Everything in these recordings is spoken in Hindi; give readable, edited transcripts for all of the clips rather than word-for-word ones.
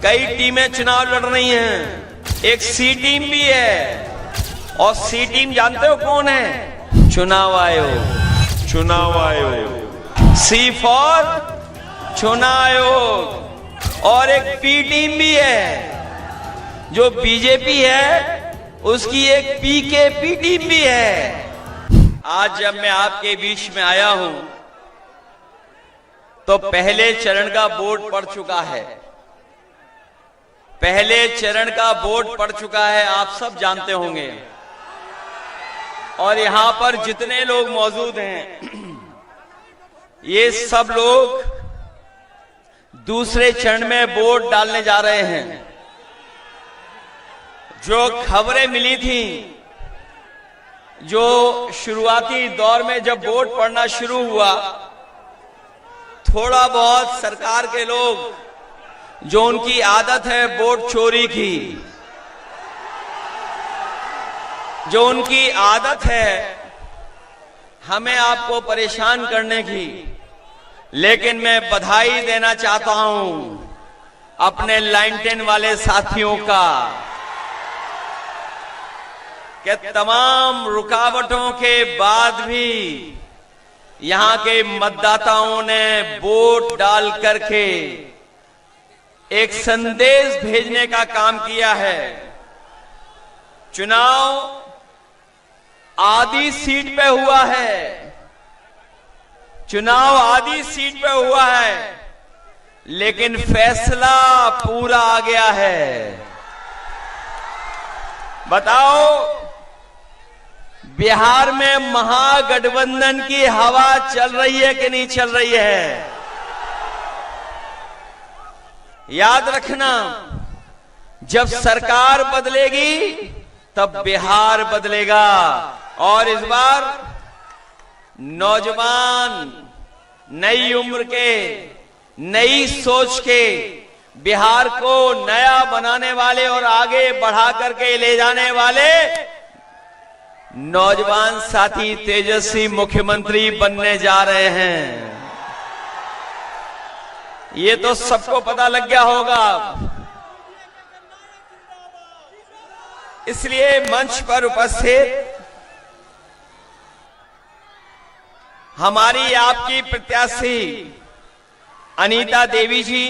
कई टीमें चुनाव लड़ रही हैं, एक सी टीम भी है। और सी टीम जानते हो कौन है? चुनाव आयोग। चुनाव आयोग, सी फॉर चुनाव आयोग। और एक पी टीम भी है, जो बीजेपी है उसकी एक पी टीम भी है। आज जब मैं आपके बीच में आया हूं तो पहले चरण का वोट पड़ चुका है। पहले चरण का वोट पड़ चुका है, आप सब जानते होंगे। और यहां पर जितने लोग मौजूद हैं, ये सब लोग दूसरे चरण में वोट डालने जा रहे हैं। जो खबरें मिली थी, जो शुरुआती दौर में जब वोट पड़ना शुरू हुआ, थोड़ा बहुत सरकार के लोग, जो उनकी आदत है वोट चोरी की, जो उनकी आदत है हमें आपको परेशान करने की, लेकिन मैं बधाई देना चाहता हूं अपने लाइन 10 वाले साथियों का कि तमाम रुकावटों के बाद भी यहां के मतदाताओं ने वोट डाल करके एक संदेश भेजने का काम किया है। चुनाव आधी सीट पे हुआ है, चुनाव आधी सीट पे हुआ है, लेकिन फैसला पूरा आ गया है। बताओ, बिहार में महागठबंधन की हवा चल रही है कि नहीं चल रही है? याद रखना, जब सरकार बदलेगी तब बिहार बदलेगा। और इस बार नौजवान, नई उम्र के, नई सोच के, बिहार को नया बनाने वाले और आगे बढ़ा करके ले जाने वाले नौजवान साथी तेजस्वी मुख्यमंत्री बनने जा रहे हैं। ये तो सबको पता लग गया होगा। इसलिए मंच पर उपस्थित हमारी आपकी प्रत्याशी अनीता देवी जी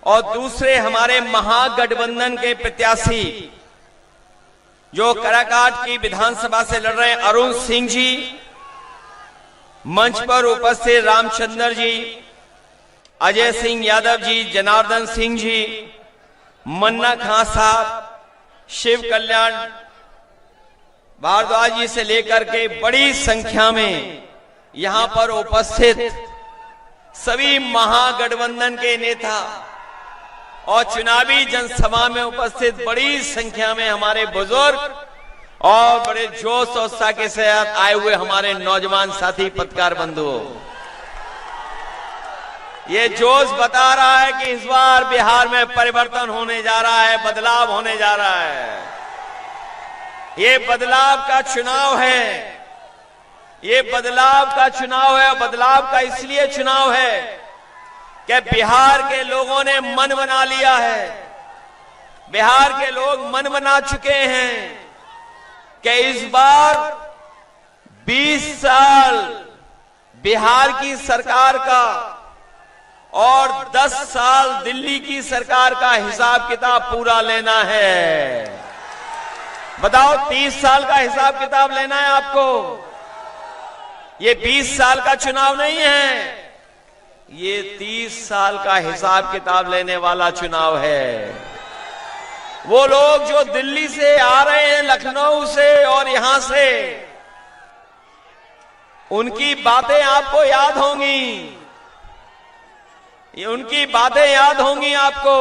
और दूसरे हमारे महागठबंधन के प्रत्याशी जो काराकाट की विधानसभा से लड़ रहे हैं, अरुण सिंह जी, मंच पर उपस्थित रामचंद्र जी, अजय सिंह यादव जी, जनार्दन सिंह जी, मन्ना खां साहब, शिव कल्याण भारद्वाज जी से लेकर के बड़ी संख्या में यहां पर उपस्थित सभी महागठबंधन के नेता और चुनावी जनसभा में उपस्थित बड़ी संख्या में हमारे बुजुर्ग और बड़े जोश और उत्साह के साथ आए हुए हमारे नौजवान साथी पत्रकार बंधुओं, ये जोश बता रहा है कि इस बार बिहार में परिवर्तन होने जा रहा है, बदलाव होने जा रहा है। ये बदलाव का चुनाव है, ये बदलाव का चुनाव है। बदलाव का इसलिए चुनाव है कि बिहार के लोगों ने मन बना लिया है, बिहार के लोग मन बना चुके हैं कि इस बार 20 साल बिहार की सरकार का और 10 साल दिल्ली की सरकार का हिसाब किताब पूरा लेना है। बताओ, 30 साल का हिसाब किताब लेना है आपको। ये 20 साल का चुनाव नहीं है, ये 30 साल का हिसाब किताब लेने वाला चुनाव है। वो लोग जो दिल्ली से आ रहे हैं, लखनऊ से और यहां से, उनकी बातें आपको याद होंगी, ये उनकी बातें याद होंगी आपको।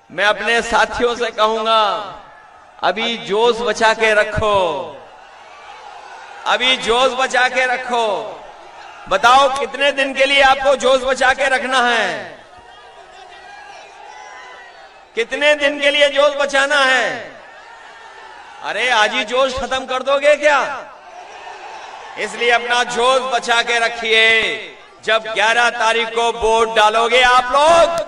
मैं अपने साथियों से कहूंगा, अभी जोश बचा के रखो, अभी जोश बचा के रखो। बताओ, कितने दिन के लिए आपको जोश बचा के रखना है? कितने दिन के लिए जोश बचाना है? अरे आज ही जोश खत्म कर दोगे क्या? इसलिए अपना जोश बचा के रखिए। जब 11 तारीख को वोट डालोगे आप लोग,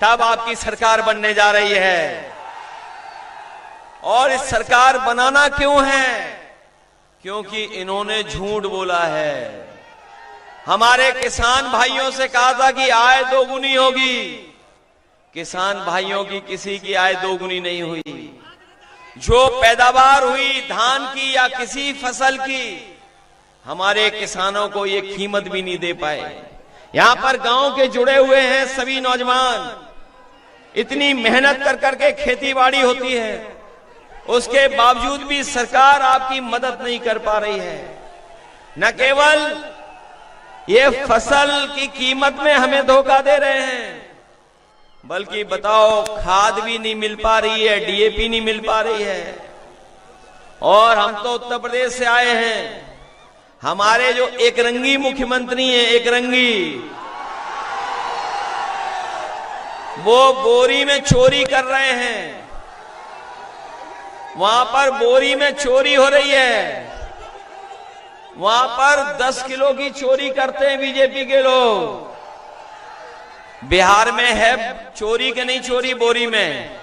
तब आपकी सरकार बनने जा रही है। और इस सरकार बनाना क्यों है? क्योंकि इन्होंने झूठ बोला है। हमारे किसान भाइयों से कहा था कि आय दोगुनी होगी। किसान भाइयों की किसी की आय दोगुनी नहीं हुई। जो पैदावार हुई धान की या किसी फसल की, हमारे किसानों को ये कीमत भी नहीं दे पाए। यहां पर गांव के जुड़े हुए हैं सभी नौजवान, इतनी मेहनत कर करके खेती बाड़ी होती है, उसके बावजूद भी सरकार आपकी मदद नहीं कर पा रही है। न केवल ये फसल की कीमत में हमें धोखा दे रहे हैं, बल्कि बताओ खाद भी नहीं मिल पा रही है, डीएपी नहीं मिल पा रही है। और हम तो उत्तर प्रदेश से आए हैं, हमारे जो एकरंगी मुख्यमंत्री हैं, एकरंगी, वो बोरी में चोरी कर रहे हैं। वहां पर बोरी में चोरी हो रही है। वहां पर 10 किलो की चोरी करते हैं बीजेपी के लोग। बिहार में है चोरी के नहीं चोरी बोरी में।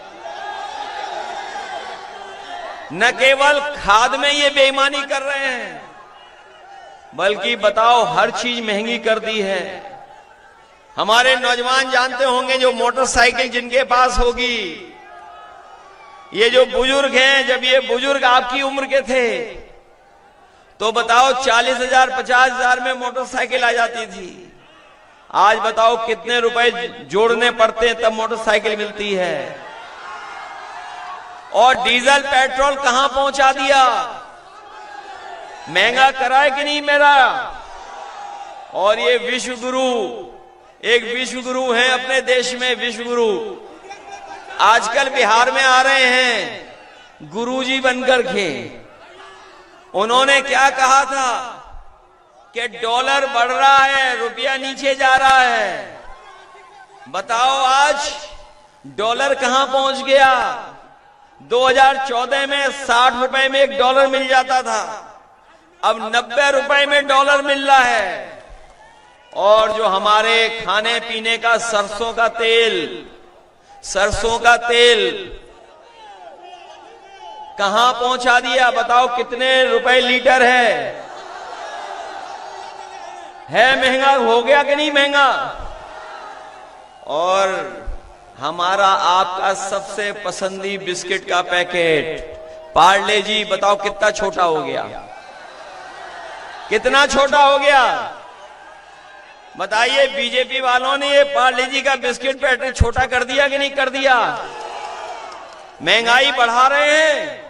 न केवल खाद में ये बेईमानी कर रहे हैं, बल्कि बताओ हर चीज महंगी कर दी है। हमारे नौजवान जानते होंगे, जो मोटरसाइकिल जिनके पास होगी, ये जो बुजुर्ग हैं, जब ये बुजुर्ग आपकी उम्र के थे तो बताओ 40,000 50,000 में मोटरसाइकिल आ जाती थी। आज बताओ कितने रुपए जोड़ने पड़ते हैं तब मोटरसाइकिल मिलती है। और डीजल पेट्रोल कहां पहुंचा दिया? महंगा कराए कि नहीं मेरा? और ये विश्व गुरु, एक विश्व गुरु हैं अपने देश में, विश्व गुरु आजकल बिहार में आ रहे हैं गुरुजी बनकर के। उन्होंने क्या कहा था कि डॉलर बढ़ रहा है, रुपया नीचे जा रहा है। बताओ आज डॉलर कहां पहुंच गया? 2014 में 60 रुपए में एक डॉलर मिल जाता था, अब 90 रुपए में डॉलर मिल रहा है। और जो हमारे खाने पीने का सरसों का तेल कहां पहुंचा दिया? बताओ कितने रुपए लीटर है महंगा हो गया कि नहीं महंगा? और हमारा आपका सबसे पसंदी बिस्किट का पैकेट पार्ले जी, बताओ कितना छोटा हो गया? कितना छोटा हो गया? बताइए, बीजेपी वालों ने ये पार्ले जी का बिस्किट पैकेट छोटा कर दिया कि नहीं कर दिया? महंगाई बढ़ा रहे हैं।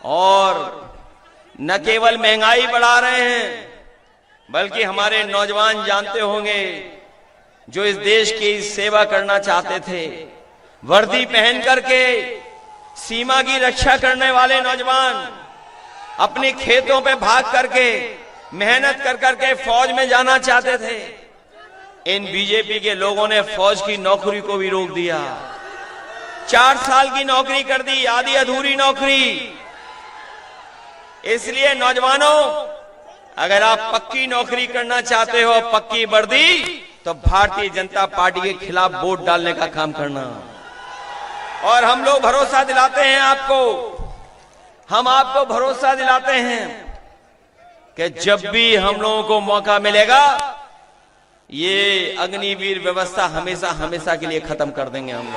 और न केवल महंगाई बढ़ा रहे हैं, बल्कि हमारे नौजवान जानते होंगे, जो इस देश की सेवा करना चाहते थे, वर्दी पहन करके सीमा की रक्षा करने वाले नौजवान अपने खेतों पे भाग करके मेहनत कर करके फौज में जाना चाहते थे। इन बीजेपी के लोगों ने फौज की नौकरी को भी रोक दिया। 4 साल की नौकरी कर दी, आधी अधूरी नौकरी। इसलिए नौजवानों, अगर आप पक्की नौकरी करना चाहते हो, पक्की वर्दी, तो भारतीय जनता पार्टी के खिलाफ वोट डालने का काम करना। और हम लोग भरोसा दिलाते हैं आपको, हम आपको भरोसा दिलाते हैं कि जब भी हम लोगों को मौका मिलेगा, ये अग्निवीर व्यवस्था हमेशा हमेशा के लिए खत्म कर देंगे हम लोग।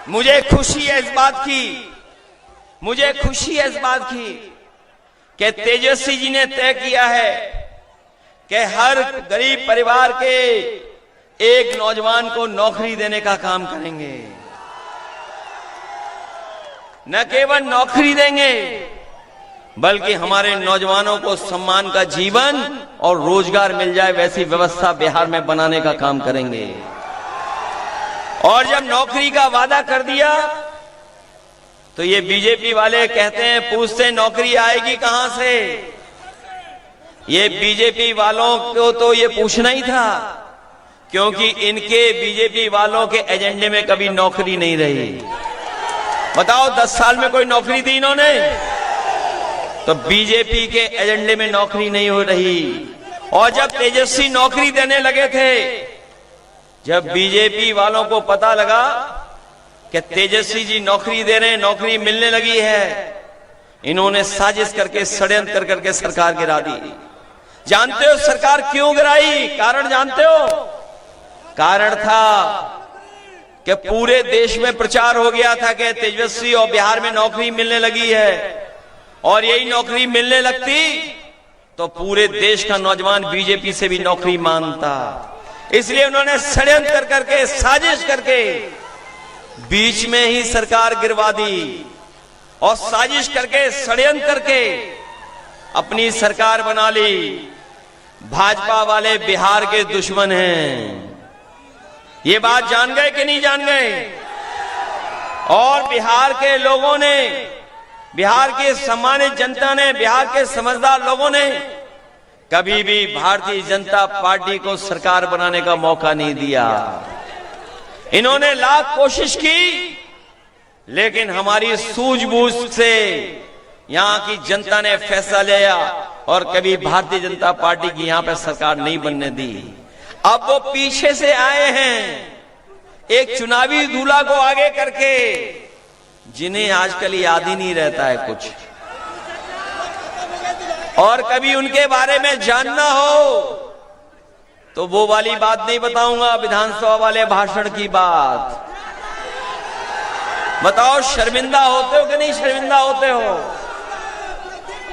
मुझे खुशी है इस बात की कि तेजस्वी जी ने तय किया है कि हर गरीब परिवार के एक नौजवान को नौकरी देने का काम करेंगे। न केवल नौकरी देंगे, बल्कि हमारे नौजवानों को सम्मान का जीवन और रोजगार मिल जाए, वैसी व्यवस्था बिहार में बनाने का काम करेंगे। और जब नौकरी का वादा कर दिया, तो ये बीजेपी वाले कहते हैं, पूछते नौकरी आएगी कहां से? ये बीजेपी वालों को तो ये पूछना ही था, क्योंकि इनके बीजेपी वालों के एजेंडे में कभी नौकरी नहीं रही। बताओ 10 साल में कोई नौकरी दी इन्होंने? तो बीजेपी के एजेंडे में नौकरी नहीं हो रही। और जब तेजस्वी नौकरी देने लगे थे, जब बीजेपी वालों को पता लगा कि तेजस्वी जी नौकरी दे रहे हैं, नौकरी मिलने लगी है, इन्होंने साजिश करके षड्यंत्र करके सरकार गिरा दी। जानते हो सरकार क्यों गिराई? कारण जानते हो? कारण था कि पूरे देश में प्रचार हो गया था कि तेजस्वी और बिहार में नौकरी मिलने लगी है, और यही नौकरी मिलने लगती तो पूरे देश का नौजवान बीजेपी से भी नौकरी मांगता। इसलिए उन्होंने षड्यंत्र करके साजिश करके बीच में ही सरकार गिरवा दी, और साजिश करके षड्यंत्र करके अपनी सरकार बना ली। भाजपा वाले बिहार के दुश्मन हैं, ये बात जान गए कि नहीं जान गए? और बिहार के लोगों ने, बिहार की सम्मानित जनता ने, बिहार के समझदार लोगों ने कभी भी भारतीय जनता पार्टी को सरकार बनाने का मौका नहीं दिया। इन्होंने लाख कोशिश की, लेकिन हमारी सूझबूझ से यहां की जनता ने फैसला लिया और कभी भारतीय जनता पार्टी की यहां पर सरकार नहीं बनने दी। अब वो पीछे से आए हैं, एक चुनावी दूल्हा को आगे करके, जिन्हें आजकल याद ही नहीं रहता है कुछ, और कभी उनके बारे में जानना हो तो वो वाली बात नहीं बताऊंगा, विधानसभा वाले भाषण की बात। बताओ शर्मिंदा होते हो कि नहीं शर्मिंदा होते हो?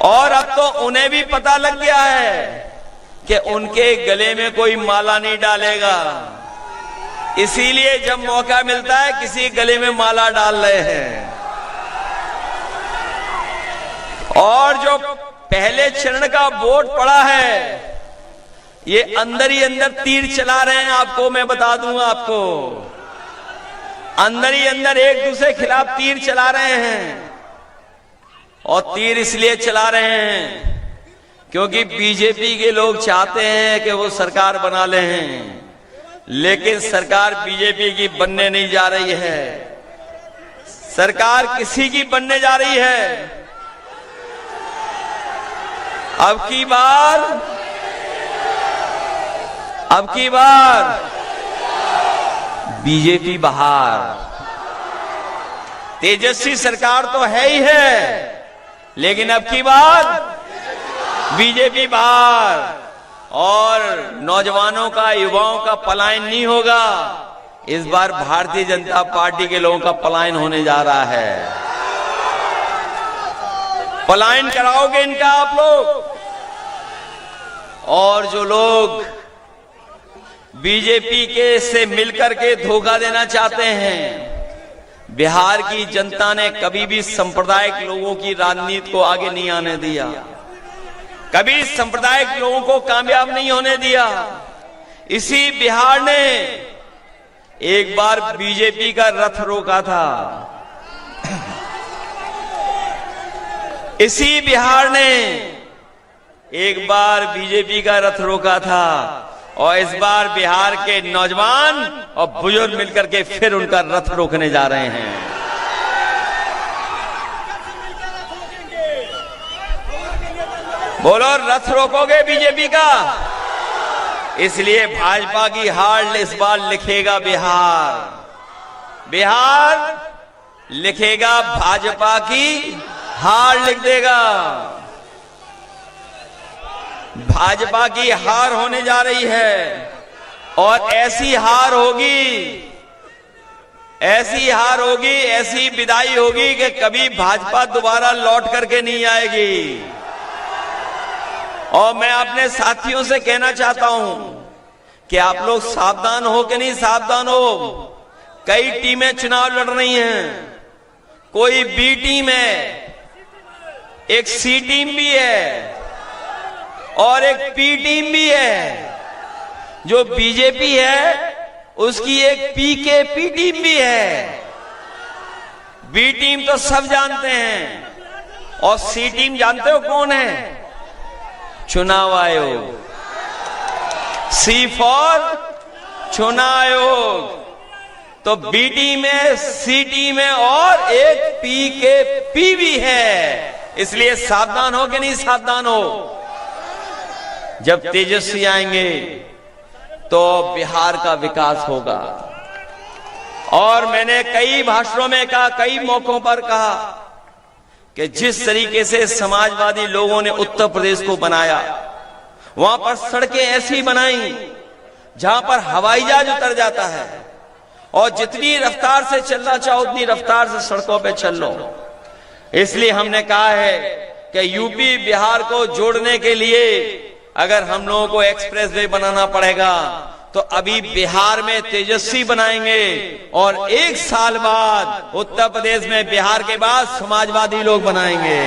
और अब तो उन्हें भी पता लग गया है कि उनके गले में कोई माला नहीं डालेगा, इसीलिए जब मौका मिलता है किसी गले में माला डाल रहे हैं। और जो पहले चरण का वोट पड़ा है, ये अंदर ही अंदर तीर चला रहे हैं। आपको मैं बता दूंगा, आपको अंदर ही अंदर एक दूसरे के खिलाफ तीर चला रहे हैं। और तीर इसलिए चला रहे हैं क्योंकि बीजेपी के लोग चाहते हैं कि वो सरकार बना ले हैं, लेकिन सरकार बीजेपी की बनने नहीं जा रही है। सरकार किसी की बनने जा रही है? अब की बार बीजेपी बाहर। तेजस्वी सरकार तो है ही है, लेकिन अब की बार बीजेपी बाहर। और नौजवानों का, युवाओं का पलायन नहीं होगा, इस बार भारतीय जनता पार्टी के लोगों का पलायन होने जा रहा है। पलायन कराओगे इनका आप लोग। और जो लोग बीजेपी के से मिलकर के धोखा देना चाहते हैं, बिहार की जनता ने कभी भी सांप्रदायिक लोगों की राजनीति को आगे नहीं आने दिया, कभी सांप्रदायिक लोगों को कामयाब नहीं होने दिया। इसी बिहार ने एक बार बीजेपी का रथ रोका था, इसी बिहार ने एक बार बीजेपी का रथ रोका था। और इस बार बिहार के नौजवान और बुजुर्ग मिलकर के फिर उनका रथ रोकने जा रहे हैं। बोलो, रथ रोकोगे बीजेपी का? इसलिए भाजपा की हार इस बार लिखेगा बिहार, बिहार लिखेगा भाजपा की हार लिख देगा। भाजपा की हार होने जा रही है, और ऐसी हार होगी, ऐसी हार होगी, ऐसी विदाई होगी कि कभी भाजपा दोबारा लौट करके नहीं आएगी। और मैं अपने साथियों से कहना चाहता हूं कि आप लोग सावधान हो कि नहीं सावधान हो। कई टीमें चुनाव लड़ रही हैं, कोई बी टीम है, एक सी टीम भी है और एक पी टीम भी है। जो बीजेपी है उसकी एक पी के पी टीम भी है। बी टीम तो सब जानते हैं, और सी टीम जानते हो कौन है? चुनाव आयोग, सी फॉर चुनाव आयोग। तो बी टीम है, सी टीम है, और एक पी के पी भी है। इसलिए सावधान हो कि नहीं सावधान हो। जब तेजस्वी आएंगे तो बिहार का विकास होगा। और मैंने कई भाषणों में कहा, कई मौकों पर कहा कि जिस तरीके से समाजवादी लोगों ने उत्तर प्रदेश को बनाया, वहां पर सड़कें ऐसी बनाई जहां पर हवाई जहाज उतर जाता है और जितनी रफ्तार से चलना चाहो उतनी रफ्तार से सड़कों पे चल लो। इसलिए हमने कहा है कि यूपी बिहार को जोड़ने के लिए अगर हम लोगों को एक्सप्रेस वे बनाना पड़ेगा तो अभी बिहार में तेजस्वी बनाएंगे और 1 साल बाद उत्तर प्रदेश में बिहार के बाद समाजवादी लोग बनाएंगे।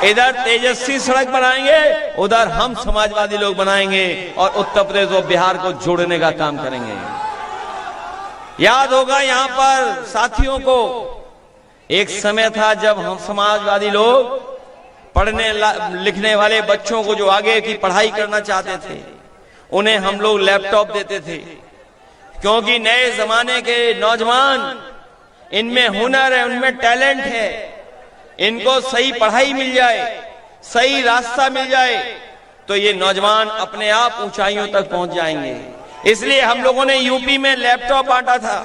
इधर तेजस्वी सड़क बनाएंगे, उधर हम समाजवादी लोग बनाएंगे और उत्तर प्रदेश और बिहार को जोड़ने का काम करेंगे। याद होगा यहां पर साथियों को, एक समय था जब हम समाजवादी लोग पढ़ने लिखने वाले बच्चों को जो आगे की पढ़ाई करना चाहते थे उन्हें हम लोग लैपटॉप देते थे, क्योंकि नए जमाने के नौजवान, इनमें हुनर है, उनमें टैलेंट है, इनको सही पढ़ाई मिल जाए, सही रास्ता मिल जाए तो ये नौजवान अपने आप ऊंचाइयों तक पहुंच जाएंगे। इसलिए हम लोगों ने यूपी में लैपटॉप बांटा था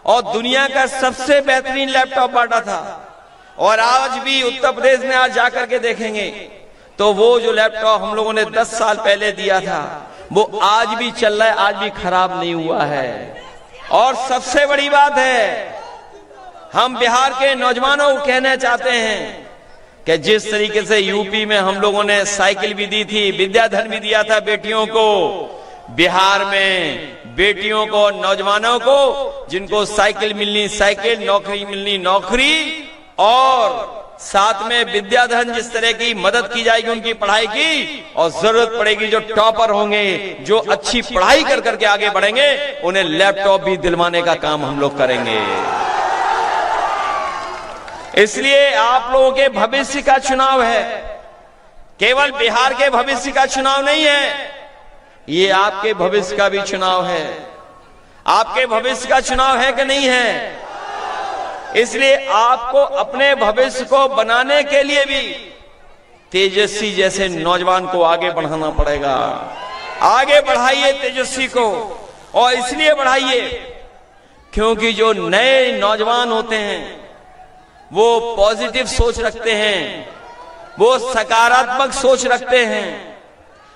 और दुनिया का सबसे बेहतरीन लैपटॉप बांटा था। और आज भी उत्तर प्रदेश में आज जाकर के देखेंगे तो वो जो लैपटॉप हम लोगों ने 10 साल पहले दिया था वो आज भी चल रहा है, आज भी खराब नहीं हुआ है। और सबसे बड़ी बात है, हम बिहार के नौजवानों को कहना चाहते हैं कि जिस तरीके से यूपी में हम लोगों ने साइकिल भी दी थी, विद्याधन भी दिया था बेटियों को, बिहार में बेटियों को, नौजवानों को जिनको साइकिल मिलनी साइकिल, नौकरी मिलनी नौकरी, और साथ में विद्याधन जिस तरह की मदद की जाएगी उनकी पढ़ाई की, और जरूरत पड़ेगी जो टॉपर होंगे, जो अच्छी पढ़ाई कर करके आगे बढ़ेंगे, उन्हें लैपटॉप भी दिलवाने का काम हम लोग करेंगे। इसलिए आप लोगों के भविष्य का चुनाव है, केवल बिहार के भविष्य का चुनाव नहीं है, ये आपके भविष्य का भी चुनाव है। आपके भविष्य का चुनाव है कि नहीं है? इसलिए आपको अपने भविष्य को बनाने के लिए भी तेजस्वी जैसे नौजवान को आगे बढ़ाना पड़ेगा। आगे बढ़ाइए तेजस्वी को, और इसलिए बढ़ाइए क्योंकि जो नए नौजवान होते हैं वो पॉजिटिव सोच रखते हैं, वो सकारात्मक सोच रखते हैं,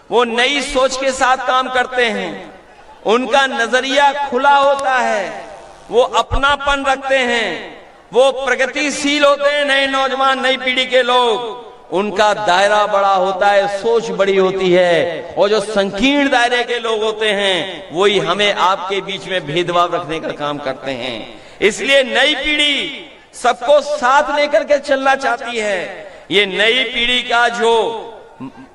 वो नई सोच के साथ काम करते हैं, उनका नजरिया खुला होता है, वो अपनापन रखते हैं, वो प्रगतिशील होते हैं। नए नौजवान, नई पीढ़ी के लोग, उनका दायरा बड़ा होता है, सोच बड़ी होती है। और जो संकीर्ण दायरे के लोग होते हैं वही हमें आपके बीच में भेदभाव रखने का काम करते हैं। इसलिए नई पीढ़ी सबको साथ लेकर के चलना चाहती है। ये नई पीढ़ी का जो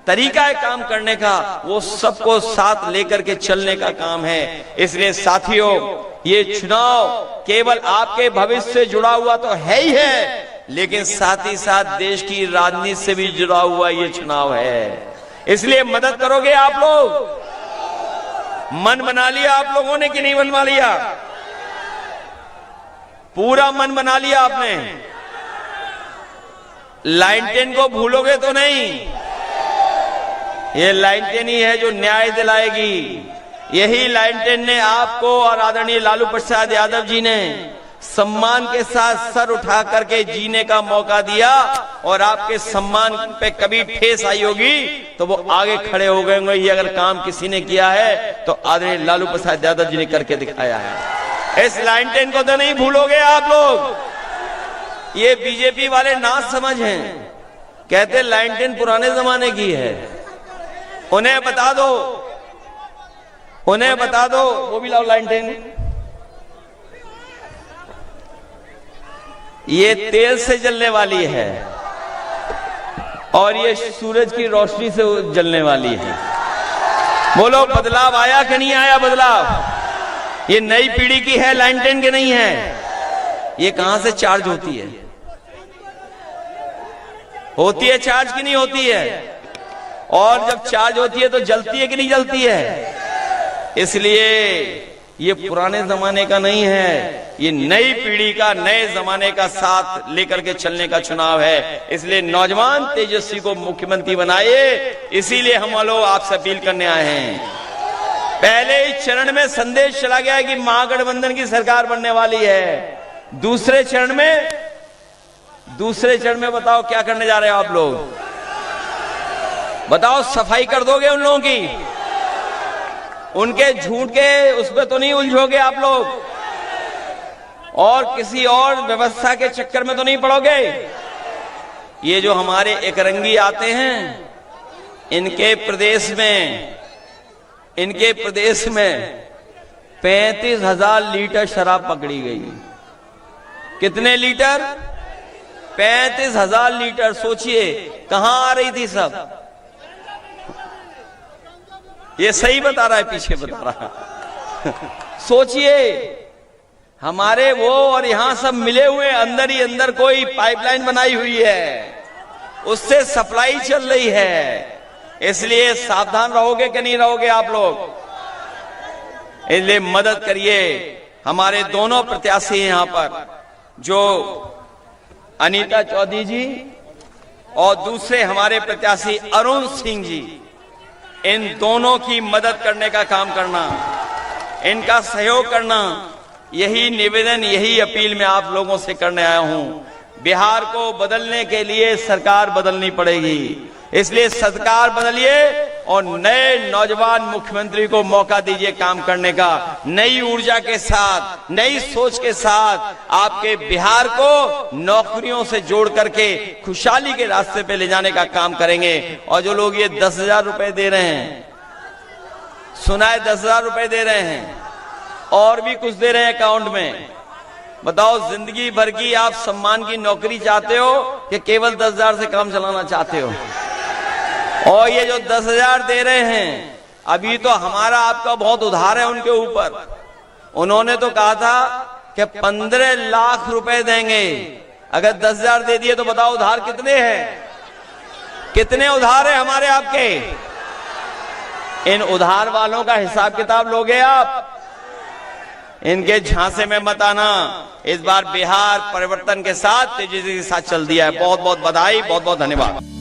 तरीका है काम करने का, वो सबको साथ लेकर के चलने का काम है। इसलिए साथियों, ये चुनाव केवल आपके भविष्य से जुड़ा हुआ तो है ही है, लेकिन साथ ही साथ देश की राजनीति से भी जुड़ा हुआ ये चुनाव है। इसलिए मदद करोगे आप लोग? मन बना लिया आप लोगों ने कि नहीं बनवा लिया? पूरा मन बना लिया आपने? लाइन 10 को भूलोगे तो नहीं? ये लाइन 10 ही है जो न्याय दिलाएगी। यही लाइन 10 ने आपको और आदरणीय लालू प्रसाद यादव जी ने सम्मान के साथ सर उठा करके जीने का मौका दिया, और आपके सम्मान पे कभी ठेस आई होगी तो वो आगे खड़े हो गए होंगे। ये अगर काम किसी ने किया है तो आदरणीय लालू प्रसाद यादव जी ने करके दिखाया है। इस लाइन 10 को तो नहीं भूलोगे आप लोग। ये बीजेपी वाले ना समझ हैं, कहते लाइन 10 पुराने जमाने की है। उन्हें बता दो, उन्हें बता दो, वो भी लाओ लाइन 10। ये तेल से जलने वाली है और ये सूरज की रोशनी से जलने वाली है। बोलो बदलाव आया कि नहीं आया बदलाव? ये नई पीढ़ी की है, लाइन 10 की नहीं है। ये कहां से चार्ज होती है? होती है चार्ज की नहीं होती है? और जब चार्ज होती है तो जलती है कि नहीं जलती है? इसलिए ये पुराने जमाने का नहीं है, ये नई पीढ़ी का, नए जमाने का साथ लेकर के चलने का चुनाव है। इसलिए नौजवान तेजस्वी को मुख्यमंत्री बनाइए। इसीलिए हम लोग आपसे अपील करने आए हैं। पहले इस चरण में संदेश चला गया कि महागठबंधन की सरकार बनने वाली है। दूसरे चरण में बताओ क्या करने जा रहे हो आप लोग? बताओ, सफाई कर दोगे उन लोगों की? उनके झूठ के उसमें तो नहीं उलझोगे आप लोग? और किसी और व्यवस्था के चक्कर में तो नहीं पड़ोगे? ये जो हमारे एकरंगी आते हैं, इनके प्रदेश में 35,000 लीटर शराब पकड़ी गई। कितने लीटर? 35,000 लीटर। सोचिए कहां आ रही थी सब? ये सही बता रहा है, पीछे बता रहा सोचिए, हमारे वो और यहां सब मिले हुए, अंदर ही अंदर कोई पाइपलाइन बनाई हुई है, उससे सप्लाई चल रही है। इसलिए सावधान रहोगे कि नहीं रहोगे आप लोग? इसलिए मदद करिए। हमारे दोनों प्रत्याशी हैं यहां पर, जो अनीता चौधरी जी और दूसरे हमारे प्रत्याशी अरुण सिंह जी, इन दोनों की मदद करने का काम करना, इनका सहयोग करना, यही निवेदन, यही अपील मैं आप लोगों से करने आया हूं। बिहार को बदलने के लिए सरकार बदलनी पड़ेगी। इसलिए सरकार बदलिए और नए नौजवान मुख्यमंत्री को मौका दीजिए काम करने का। नई ऊर्जा के साथ, नई सोच के साथ आपके बिहार को नौकरियों से जोड़ करके खुशहाली के रास्ते पे ले जाने का काम करेंगे। और जो लोग ये 10,000 रुपए दे रहे हैं, सुना है 10,000 रुपए दे रहे हैं, और भी कुछ दे रहे हैं अकाउंट में, बताओ जिंदगी भर की आप सम्मान की नौकरी चाहते हो कि केवल 10,000 से काम चलाना चाहते हो? और ये जो 10,000 दे रहे हैं, अभी तो हमारा आपका बहुत उधार है उनके ऊपर। उन्होंने तो कहा था कि 15 लाख रुपए देंगे। अगर 10,000 दे दिए तो बताओ उधार कितने हैं? कितने उधार है हमारे आपके? इन उधार वालों का हिसाब किताब लोगे आप? इनके झांसे में मत आना। इस बार बिहार परिवर्तन के साथ, तेजी के साथ चल दिया है। बहुत बहुत बधाई, बहुत बहुत धन्यवाद।